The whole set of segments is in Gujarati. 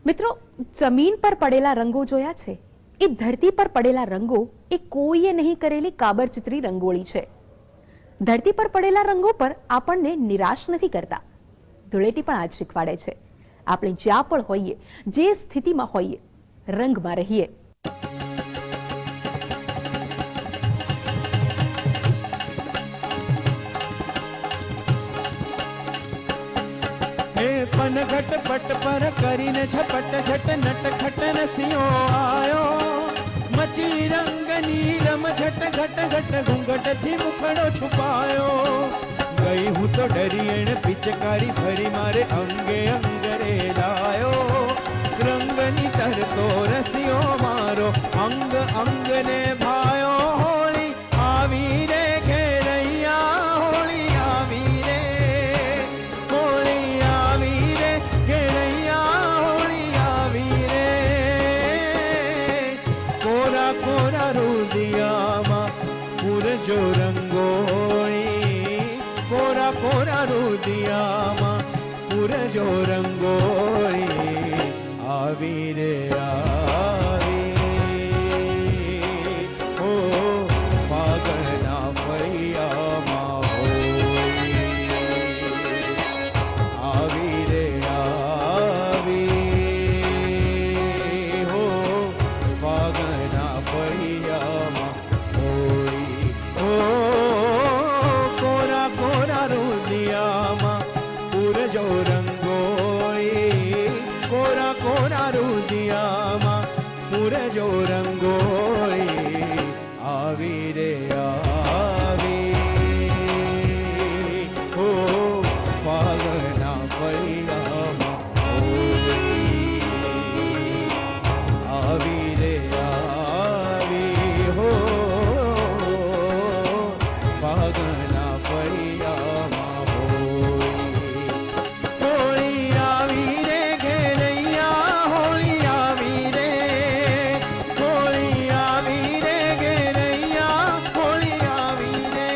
મિત્રો, જમીન પર પડેલા રંગો જોયા છે? એ ધરતી પર પડેલા રંગો એ કોઈએ નહીં કરેલી કાબરચીતરી રંગોળી છે. ધરતી પર પડેલા રંગો પર આપણને નિરાશ નથી કરતા. ધૂળેટી પણ આ જ શીખવાડે છે. આપણે જ્યાં પણ હોઈએ, જે સ્થિતિમાં હોઈએ, રંગમાં રહીએ. पनघट पट पर करीने झपट झट नटखट रसियो आयो मची रंग नीरम झट घट घट घूंघट थी मुखड़ो छुपायो गई हूँ तो डरी एण पिचकारी भरी मारे अंगे अंगरे लायो रंगनी तरतो रसियो मारो अंग अंग ने भायो होली आवी रे घेरैया होली आवी रे होली आवी रे घेरैया होली आवी रे कोरा कोरा रुदियामा पूरजो रंगोળી कोरा कोरा रुदियामा पूरजो रंगोળી आवी रे आवी ओ फागणना फळियाમાં હોળી આવી રે આવી હો ફાગણના ફળિયામાં હોળી ઓ કોરા કોરા રુદિયામાં પૂરજો રંગોળી કોરા કોરા રુદિયામાં પૂરજો રંગોળી આવી રે આવી હો ફાગણના ફળિયામાં હોળી આવી રે આવી હો ફાગણના ફળિયામાં હોળી હોળી આવી રે ઘેરૈયા હોળી આવી રે હોળી આવી રે ઘેરૈયા હોળી આવી રે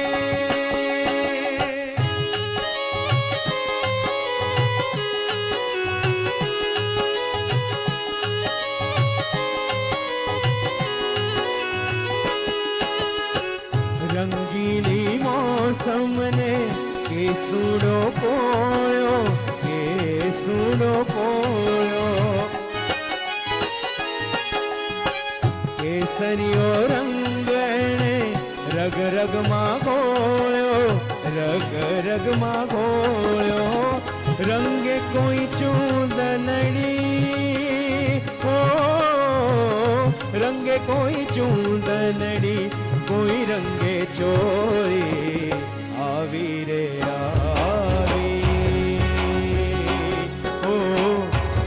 રંગીલી મોસમને કેસુડો પોયો કેસુડો પોયો કેસરીયો રંગણે રગ રગમાં ગોળ્યો રગ રગમાં ગોળ્યો રંગે કોઈ ચૂંદનડી ઓ રંગે કોઈ ચૂંદનડી કોઈ રંગે ચોળી આવી રે આવી ઓ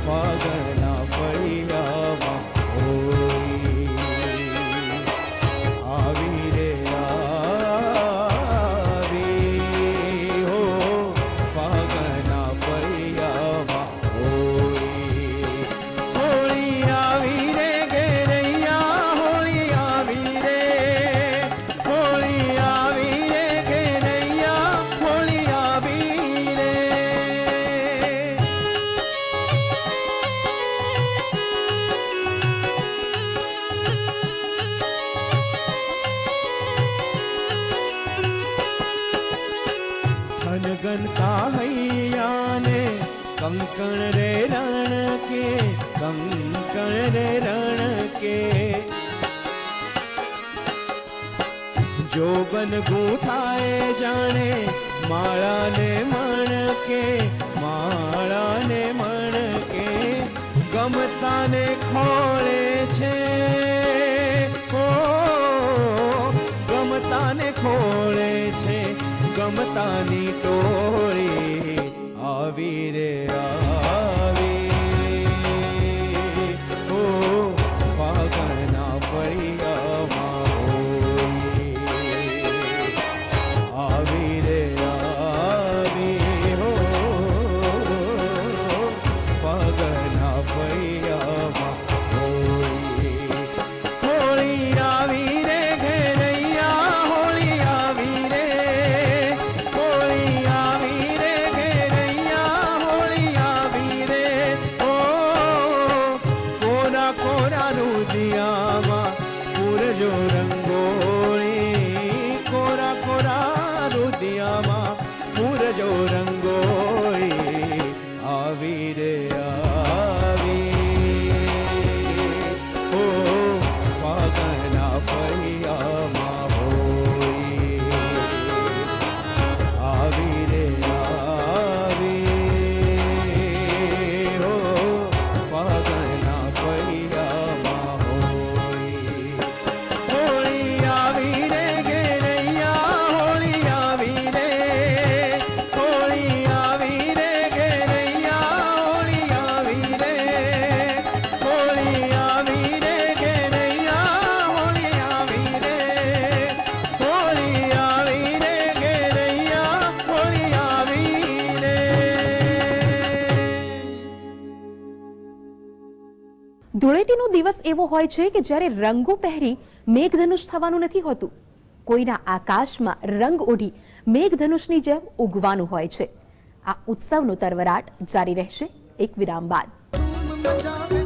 ફાગણના ફળિયામાં હોળી આવી રે આવી હો ફાગણના ફળિયામાં હોળી હોળી આવી રે ઘેરૈયા હોળી આવી રે હોળી આવી રે ઘેરૈયા હોળી આવી રે ઘનઘનતા હૈયાને કંકણ રે રણ કે કંકણ રે રણ કે જોબન ગૂંથાએ જાણે માળાને મણકે માળાને મણકે ગમતાને ખોળે છે ઓ ગમતાને ખોળે છે ગમતાની ટોળી આવી રે આવી ઓ ફાગણના ફળિયામાં હોળી આવી રે આવી હો ફાગણના ફળિયામાં હોળી હોળી આવી રે ઘેરૈયા હોળી આવી રે હોળી આવી રે સજો રંગોળી આવી રે આવી ઓ ફાગણના ફળિયામાં હોળી આવી રે આવી ઓ ફાગણના ફળિયામાં હોળી હોળી આવી રે ઘેરૈયા હોળી આવી રે હોળી આવી રે ઘેરૈયા હોળી આવી રે હોળી આવી રે ઘેરૈયા હોળી આવી રે હોળી આવી રે ઘેરૈયા હોળી આવી રે. ધૂળેટીનો દિવસ એવો હોય છે કે જ્યારે રંગો પહેરી મેઘધનુષ થવાનું નથી હોતું, કોઈના આકાશમાં રંગ ઓઢી મેઘધનુષની જેમ ઉગવાનું હોય છે. આ ઉત્સવનો તરવરાટ જારી રહેશે એક વિરામ બાદ. મચાવે